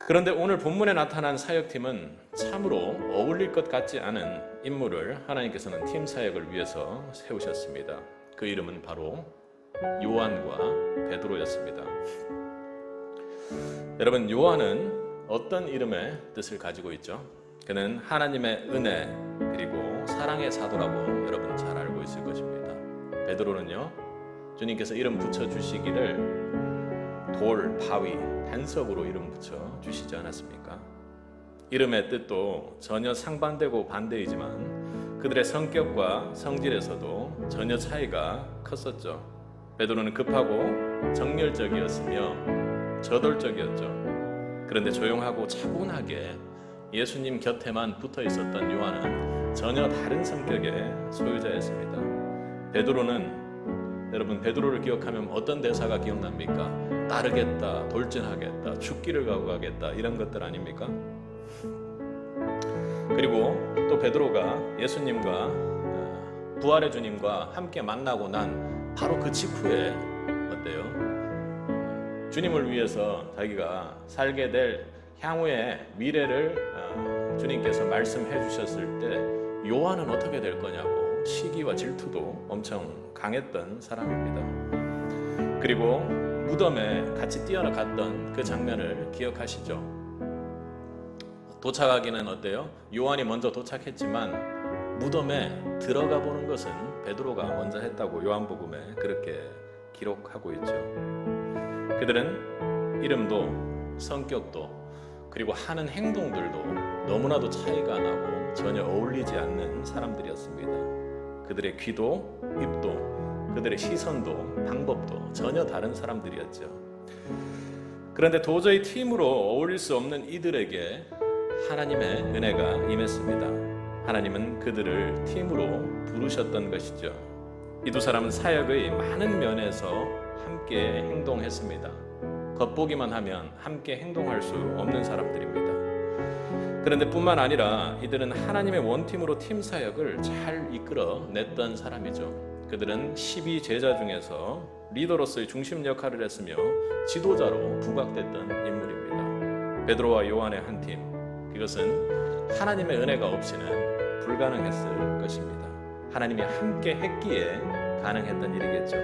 그런데 오늘 본문에 나타난 사역팀은 참으로 어울릴 것 같지 않은 인물을 하나님께서는 팀 사역을 위해서 세우셨습니다. 그 이름은 바로 요한과 베드로였습니다. 여러분, 요한은 어떤 이름의 뜻을 가지고 있죠? 그는 하나님의 은혜 그리고 사랑의 사도라고 여러분 잘 알고 있을 것입니다. 베드로는요, 주님께서 이름 붙여주시기를 돌, 바위, 반석으로 이름 붙여주시지 않았습니까? 이름의 뜻도 전혀 상반되고 반대이지만 그들의 성격과 성질에서도 전혀 차이가 컸었죠. 베드로는 급하고 정열적이었으며 저돌적이었죠. 그런데 조용하고 차분하게 예수님 곁에만 붙어 있었던 요한은 전혀 다른 성격의 소유자였습니다. 여러분, 베드로를 기억하면 어떤 대사가 기억납니까? 따르겠다, 돌진하겠다, 죽기를 각오하겠다, 이런 것들 아닙니까? 그리고 또 베드로가 예수님과 부활의 주님과 함께 만나고 난 바로 그 직후에 어때요? 주님을 위해서 자기가 살게 될 향후의 미래를 주님께서 말씀해 주셨을 때 요한은 어떻게 될 거냐고 시기와 질투도 엄청 강했던 사람입니다. 그리고 무덤에 같이 뛰어갔던 그 장면을 기억하시죠? 도착하기는 어때요? 요한이 먼저 도착했지만 무덤에 들어가 보는 것은 베드로가 먼저 했다고 요한복음에 그렇게 기록하고 있죠. 그들은 이름도 성격도 그리고 하는 행동들도 너무나도 차이가 나고 전혀 어울리지 않는 사람들이었습니다. 그들의 귀도 입도 그들의 시선도 방법도 전혀 다른 사람들이었죠. 그런데 도저히 팀으로 어울릴 수 없는 이들에게 하나님의 은혜가 임했습니다. 하나님은 그들을 팀으로 부르셨던 것이죠. 이 두 사람은 사역의 많은 면에서 함께 행동했습니다. 겉보기만 하면 함께 행동할 수 없는 사람들입니다. 그런데 뿐만 아니라 이들은 하나님의 원팀으로 팀 사역을 잘 이끌어냈던 사람이죠. 그들은 12제자 중에서 리더로서의 중심 역할을 했으며 지도자로 부각됐던 인물입니다. 베드로와 요한의 한 팀, 이것은 하나님의 은혜가 없이는 불가능했을 것입니다. 하나님이 함께 했기에 가능했던 일이겠죠.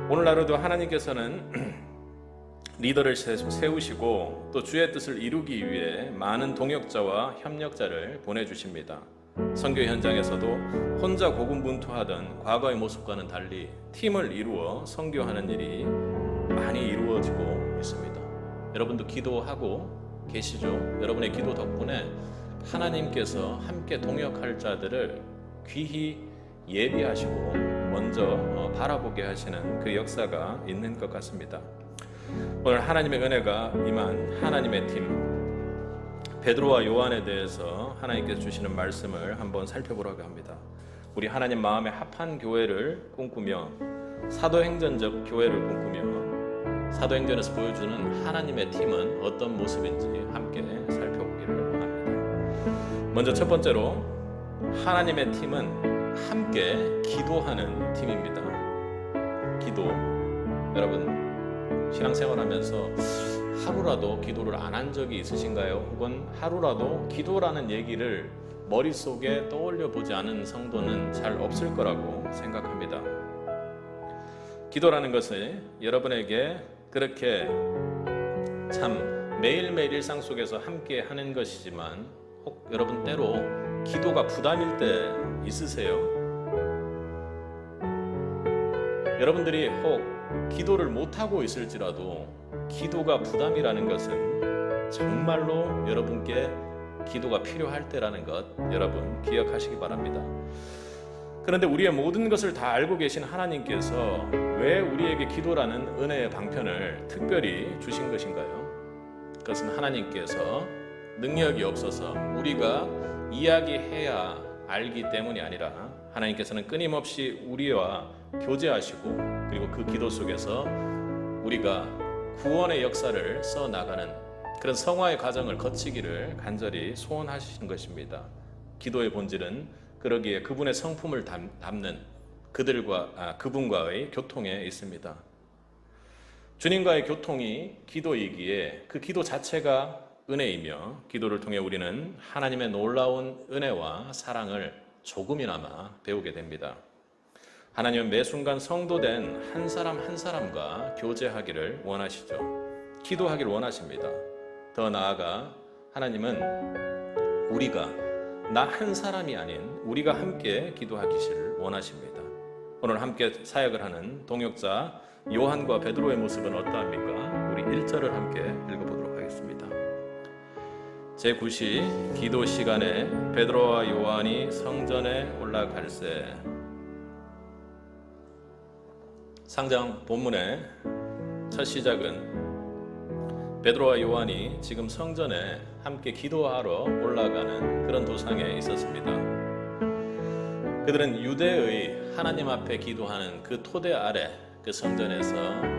오늘날에도 하나님께서는 리더를 세우시고 또 주의 뜻을 이루기 위해 많은 동역자와 협력자를 보내주십니다. 선교 현장에서도 혼자 고군분투하던 과거의 모습과는 달리 팀을 이루어 선교하는 일이 많이 이루어지고 있습니다. 여러분도 기도하고 계시죠? 여러분의 기도 덕분에 하나님께서 함께 동역할 자들을 귀히 예비하시고 먼저 바라보게 하시는 그 역사가 있는 것 같습니다. 오늘 하나님의 은혜가 임한 하나님의 팀 베드로와 요한에 대해서 하나님께서 주시는 말씀을 한번 살펴보려고 합니다. 우리 하나님 마음에 합한 교회를 꿈꾸며 사도행전적 교회를 꿈꾸며 사도행전에서 보여주는 하나님의 팀은 어떤 모습인지 함께 살펴보기를 원합니다. 먼저 첫 번째로 하나님의 팀은 함께 기도하는 팀입니다. 기도. 여러분 신앙생활하면서 하루라도 기도를 안 한 적이 있으신가요? 혹은 하루라도 기도라는 얘기를 머릿속에 떠올려 보지 않은 성도는 잘 없을 거라고 생각합니다. 기도라는 것은 여러분에게 그렇게 참 매일매일 일상 속에서 함께 하는 것이지만 혹 여러분 때로 기도가 부담일 때 있으세요? 여러분들이 혹 기도를 못하고 있을지라도 기도가 부담이라는 것은 정말로 여러분께 기도가 필요할 때라는 것 여러분 기억하시기 바랍니다. 그런데 우리의 모든 것을 다 알고 계신 하나님께서 왜 우리에게 기도라는 은혜의 방편을 특별히 주신 것인가요? 그것은 하나님께서 능력이 없어서 우리가 이야기해야 알기 때문이 아니라 하나님께서는 끊임없이 우리와 교제하시고 그리고 그 기도 속에서 우리가 구원의 역사를 써나가는 그런 성화의 과정을 거치기를 간절히 소원하신 것입니다. 기도의 본질은 그러기에 그분의 성품을 담는 그분과의 교통에 있습니다. 주님과의 교통이 기도이기에 그 기도 자체가 은혜이며 기도를 통해 우리는 하나님의 놀라운 은혜와 사랑을 조금이나마 배우게 됩니다. 하나님은 매 순간 성도된 한 사람 한 사람과 교제하기를 원하시죠. 기도하기를 원하십니다. 더 나아가 하나님은 우리가 나 한 사람이 아닌 우리가 함께 기도하기를 원하십니다. 오늘 함께 사역을 하는 동역자 요한과 베드로의 모습은 어떠합니까? 우리 1절을 함께 읽어보도록 하겠습니다. 제9시 기도 시간에 베드로와 요한이 성전에 올라갈새. 상장 본문의 첫 시작은 베드로와 요한이 지금 성전에 함께 기도하러 올라가는 그런 도상에 있었습니다. 그들은 유대의 하나님 앞에 기도하는 그 토대 아래 그 성전에서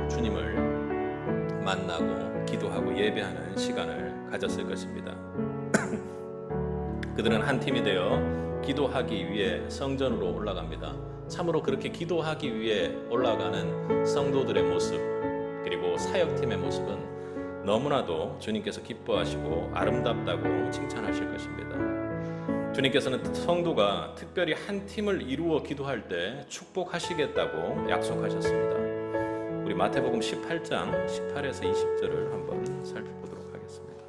주님을 만나고 기도하고 예배하는 시간을 가졌을 것입니다. 그들은 한 팀이 되어 기도하기 위해 성전으로 올라갑니다. 참으로 그렇게 기도하기 위해 올라가는 성도들의 모습 그리고 사역팀의 모습은 너무나도 주님께서 기뻐하시고 아름답다고 칭찬하실 것입니다. 주님께서는 성도가 특별히 한 팀을 이루어 기도할 때 축복하시겠다고 약속하셨습니다. 우리 마태복음 18장 18에서 20절을 한번 살펴보도록 하겠습니다.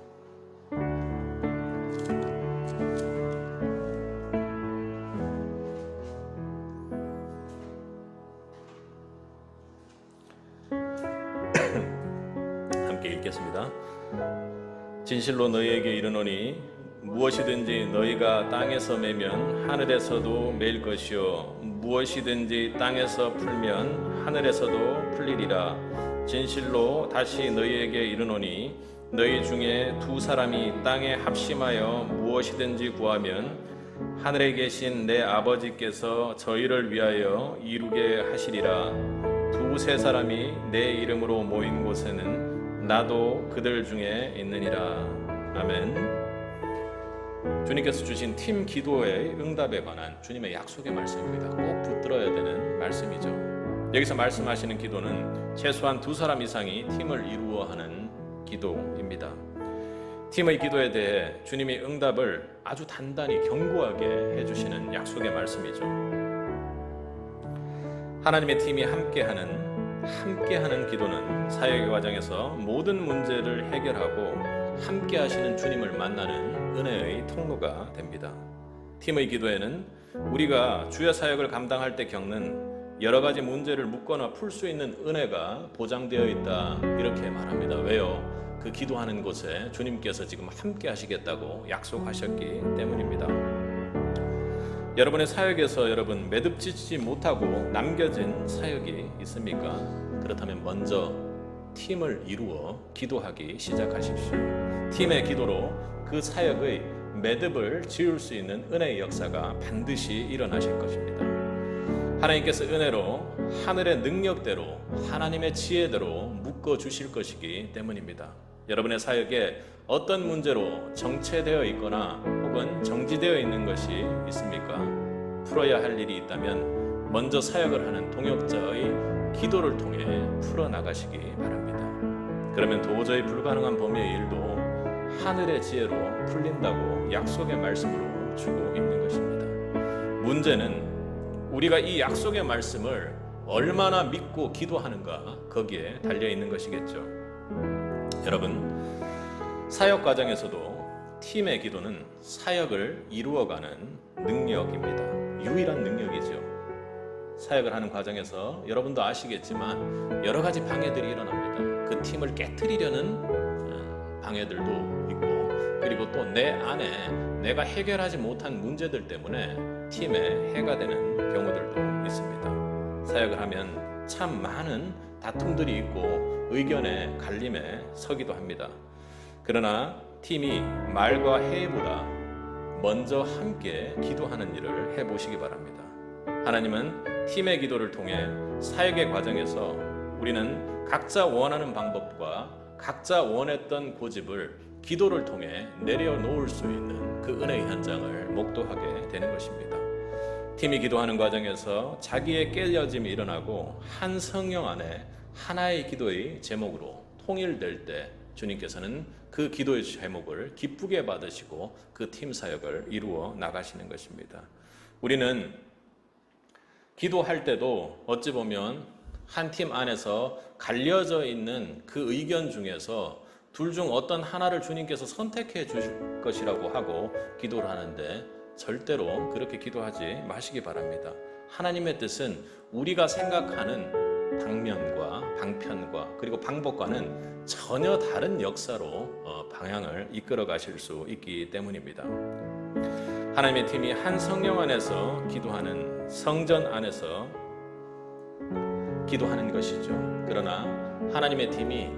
함께 읽겠습니다. 진실로 너희에게 이르노니 무엇이든지 너희가 땅에서 매면 하늘에서도 매일 것이요 무엇이든지 땅에서 풀면 하늘에서도 풀리리라. 진실로 다시 너희에게 이르노니 너희 중에 두 사람이 땅에 합심하여 무엇이든지 구하면 하늘에 계신 내 아버지께서 저희를 위하여 이루게 하시리라. 두세 사람이 내 이름으로 모인 곳에는 나도 그들 중에 있느니라. 아멘. 주님께서 주신 팀 기도의 응답에 관한 주님의 약속의 말씀입니다. 꼭 붙들어야 되는 말씀이죠. 여기서 말씀하시는 기도는 최소한 두 사람 이상이 팀을 이루어 하는 기도입니다. 팀의 기도에 대해 주님이 응답을 아주 단단히 견고하게 해주시는 약속의 말씀이죠. 하나님의 팀이 함께하는 기도는 사역의 과정에서 모든 문제를 해결하고 함께 하시는 주님을 만나는 은혜의 통로가 됩니다. 팀의 기도에는 우리가 주의 사역을 감당할 때 겪는 여러 가지 문제를 묻거나 풀 수 있는 은혜가 보장되어 있다 이렇게 말합니다. 왜요? 그 기도하는 곳에 주님께서 지금 함께 하시겠다고 약속하셨기 때문입니다. 여러분의 사역에서 여러분 매듭지지 못하고 남겨진 사역이 있습니까? 그렇다면 먼저 팀을 이루어 기도하기 시작하십시오. 팀의 기도로 그 사역의 매듭을 지을 수 있는 은혜의 역사가 반드시 일어나실 것입니다. 하나님께서 은혜로 하늘의 능력대로 하나님의 지혜대로 묶어주실 것이기 때문입니다. 여러분의 사역에 어떤 문제로 정체되어 있거나 혹은 정지되어 있는 것이 있습니까? 풀어야 할 일이 있다면 먼저 사역을 하는 동역자의 기도를 통해 풀어나가시기 바랍니다. 그러면 도저히 불가능한 범위의 일도 하늘의 지혜로 풀린다고 약속의 말씀으로 주고 있는 것입니다. 문제는 우리가 이 약속의 말씀을 얼마나 믿고 기도하는가 거기에 달려있는 것이겠죠. 여러분, 사역 과정에서도 팀의 기도는 사역을 이루어가는 능력입니다. 유일한 능력이죠. 사역을 하는 과정에서 여러분도 아시겠지만 여러 가지 방해들이 일어납니다. 그 팀을 깨트리려는 방해들도 있고 그리고 또 내 안에 내가 해결하지 못한 문제들 때문에 팀에 해가 되는 경우들도 있습니다. 사역을 하면 참 많은 다툼들이 있고 의견의 갈림에 서기도 합니다. 그러나 팀이 말과 해보다 먼저 함께 기도하는 일을 해보시기 바랍니다. 하나님은 팀의 기도를 통해 사역의 과정에서 우리는 각자 원하는 방법과 각자 원했던 고집을 기도를 통해 내려놓을 수 있는 그 은혜의 현장을 목도하게 되는 것입니다. 팀이 기도하는 과정에서 자기의 깨어짐이 일어나고 한 성령 안에 하나의 기도의 제목으로 통일될 때 주님께서는 그 기도의 제목을 기쁘게 받으시고 그 팀 사역을 이루어 나가시는 것입니다. 우리는 기도할 때도 어찌 보면 한 팀 안에서 갈려져 있는 그 의견 중에서 둘 중 어떤 하나를 주님께서 선택해 주실 것이라고 하고 기도를 하는데 절대로 그렇게 기도하지 마시기 바랍니다. 하나님의 뜻은 우리가 생각하는 방면과 방편과 그리고 방법과는 전혀 다른 역사로 방향을 이끌어 가실 수 있기 때문입니다. 하나님의 팀이 한 성령 안에서 기도하는 성전 안에서 기도하는 것이죠. 그러나 하나님의 팀이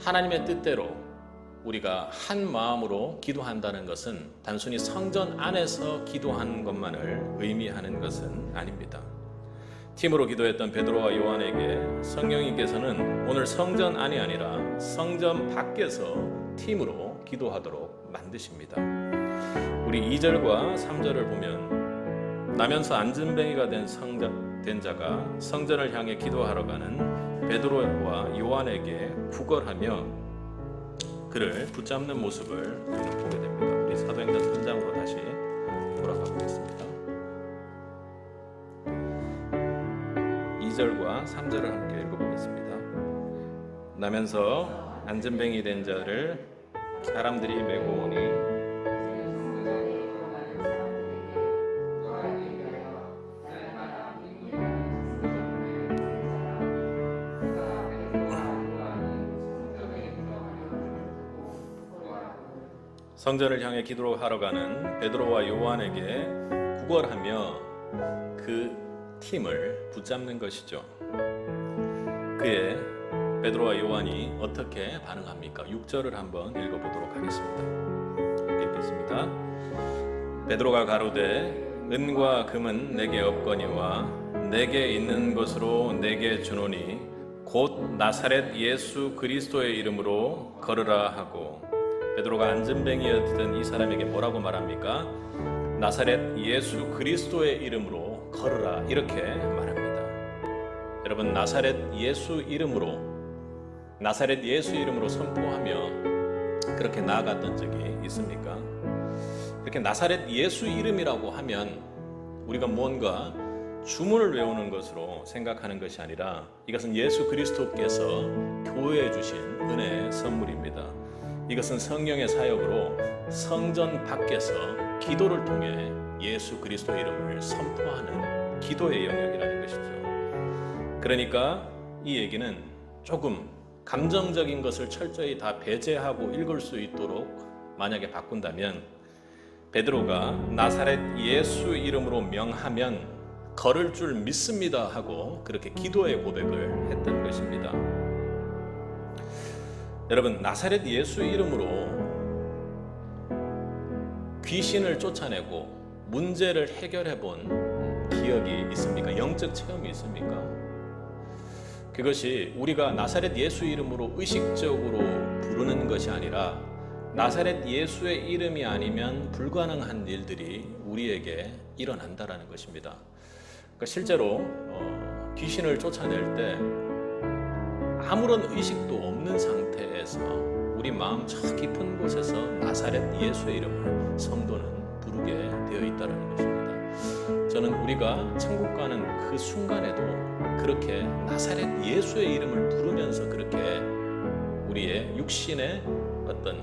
하나님의 뜻대로 우리가 한 마음으로 기도한다는 것은 단순히 성전 안에서 기도하는 것만을 의미하는 것은 아닙니다. 팀으로 기도했던 베드로와 요한에게 성령님께서는 오늘 성전 안이 아니라 성전 밖에서 팀으로 기도하도록 만드십니다. 우리 2절과 3절을 보면 나면서 안진뱅이가 된 자가 성전을 향해 기도하러 가는 베드로와 요한에게 구걸하며 그를 붙잡는 모습을 우리는 보게 됩니다. 우리 사도행전 3장으로 다시 돌아가 보겠습니다. 2절과 3절을 함께 읽어보겠습니다. 나면서 안진뱅이 된 자를 사람들이 메고 오니 성전을 향해 기도하러 가는 베드로와 요한에게 구걸하며 그 팀을 붙잡는 것이죠. 그에 베드로와 요한이 어떻게 반응합니까? 6절을 한번 읽어보도록 하겠습니다. 읽겠습니다. 베드로가 가로되 은과 금은 내게 없거니와 내게 있는 것으로 내게 주노니 곧 나사렛 예수 그리스도의 이름으로 걸으라 하고 베드로가 안진뱅이였던 이 사람에게 뭐라고 말합니까? 나사렛 예수 그리스도의 이름으로 걸으라 이렇게 말합니다. 여러분 나사렛 예수 이름으로 선포하며 그렇게 나아갔던 적이 있습니까? 이렇게 나사렛 예수 이름이라고 하면 우리가 뭔가 주문을 외우는 것으로 생각하는 것이 아니라 이것은 예수 그리스도께서 교회에 주신 은혜의 선물입니다. 이것은 성령의 사역으로 성전 밖에서 기도를 통해 예수 그리스도의 이름을 선포하는 기도의 영역이라는 것이죠. 그러니까 이 얘기는 조금 감정적인 것을 철저히 다 배제하고 읽을 수 있도록 만약에 바꾼다면 베드로가 나사렛 예수 이름으로 명하면 걸을 줄 믿습니다 하고 그렇게 기도의 고백을 했던 것입니다. 여러분 나사렛 예수 이름으로 귀신을 쫓아내고 문제를 해결해 본 기억이 있습니까? 영적 체험이 있습니까? 그것이 우리가 나사렛 예수 이름으로 의식적으로 부르는 것이 아니라 나사렛 예수의 이름이 아니면 불가능한 일들이 우리에게 일어난다라는 것입니다. 그러니까 실제로 귀신을 쫓아낼 때 아무런 의식도 없는 상태에서 우리 마음 저 깊은 곳에서 나사렛 예수의 이름을 성도는 부르게 되어 있다는 것입니다. 저는 우리가 천국 가는 그 순간에도 그렇게 나사렛 예수의 이름을 부르면서 그렇게 우리의 육신의 어떤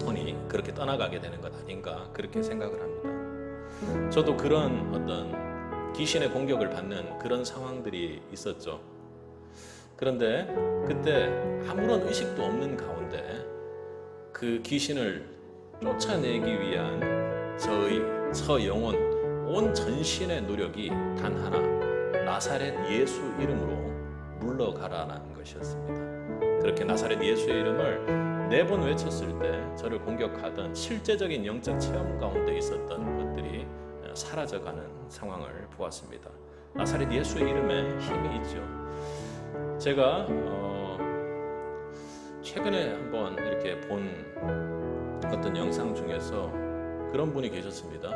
혼이 그렇게 떠나가게 되는 것 아닌가 그렇게 생각을 합니다. 저도 그런 어떤 귀신의 공격을 받는 그런 상황들이 있었죠. 그런데 그때 아무런 의식도 없는 가운데 그 귀신을 쫓아내기 위한 저 영혼 온 전신의 노력이 단 하나 나사렛 예수 이름으로 물러가라는 것이었습니다. 그렇게 나사렛 예수의 이름을 4번 외쳤을 때 저를 공격하던 실제적인 영적 체험 가운데 있었던 것들이 사라져가는 상황을 보았습니다. 나사렛 예수의 이름에 힘이 있죠. 제가 최근에 한번 이렇게 본 어떤 영상 중에서 그런 분이 계셨습니다.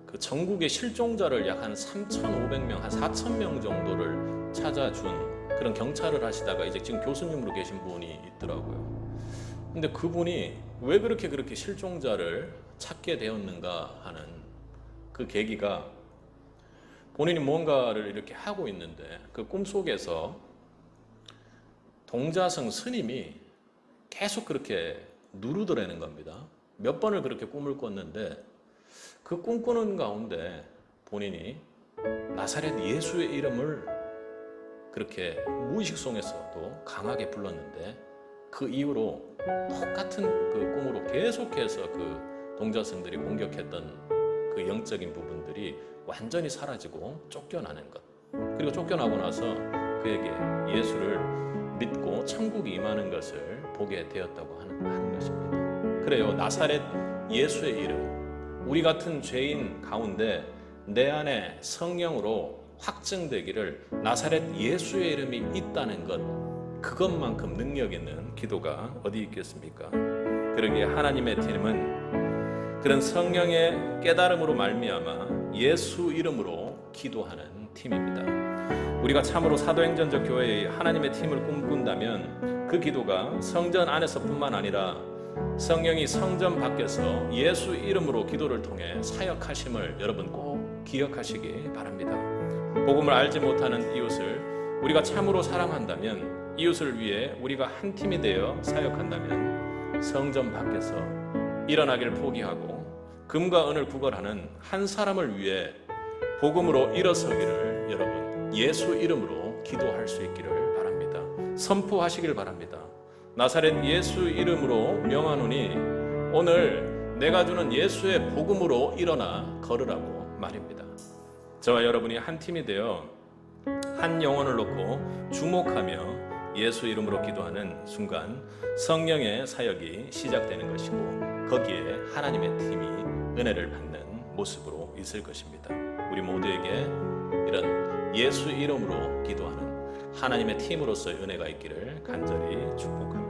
그 전국의 실종자를 약 한 3,500명, 한 4,000명 정도를 찾아준 그런 경찰을 하시다가 이제 지금 교수님으로 계신 분이 있더라고요. 근데 그분이 왜 그렇게 실종자를 찾게 되었는가 하는 그 계기가 본인이 뭔가를 이렇게 하고 있는데 그 꿈속에서 동자승 스님이 계속 그렇게 누르더라는 겁니다. 몇 번을 그렇게 꿈을 꿨는데 그 꿈꾸는 가운데 본인이 나사렛 예수의 이름을 그렇게 무의식 속에서도 강하게 불렀는데 그 이후로 똑같은 그 꿈으로 계속해서 그 동자승들이 공격했던 그 영적인 부분들이 완전히 사라지고 쫓겨나는 것. 그리고 쫓겨나고 나서 그에게 예수를 믿고 천국이 임하는 것을 보게 되었다고 하는 것입니다. 그래요. 나사렛 예수의 이름, 우리 같은 죄인 가운데 내 안에 성령으로 확증되기를 나사렛 예수의 이름이 있다는 것, 그것만큼 능력 있는 기도가 어디 있겠습니까? 그러기에 하나님의 팀은 그런 성령의 깨달음으로 말미암아 예수 이름으로 기도하는 팀입니다. 우리가 참으로 사도행전적 교회의 하나님의 팀을 꿈꾼다면 그 기도가 성전 안에서뿐만 아니라 성령이 성전 밖에서 예수 이름으로 기도를 통해 사역하심을 여러분 꼭 기억하시기 바랍니다. 복음을 알지 못하는 이웃을 우리가 참으로 사랑한다면, 이웃을 위해 우리가 한 팀이 되어 사역한다면 성전 밖에서 일어나길 포기하고 금과 은을 구걸하는 한 사람을 위해 복음으로 일어서기를 여러분 예수 이름으로 기도할 수 있기를 바랍니다. 선포하시길 바랍니다. 나사렛 예수 이름으로 명하노니 오늘 내가 주는 예수의 복음으로 일어나 걸으라고 말입니다. 저와 여러분이 한 팀이 되어 한 영혼을 놓고 주목하며 예수 이름으로 기도하는 순간 성령의 사역이 시작되는 것이고 거기에 하나님의 팀이 은혜를 받는 모습으로 있을 것입니다. 우리 모두에게 이런 예수 이름으로 기도하는 하나님의 팀으로서의 은혜가 있기를 간절히 축복합니다.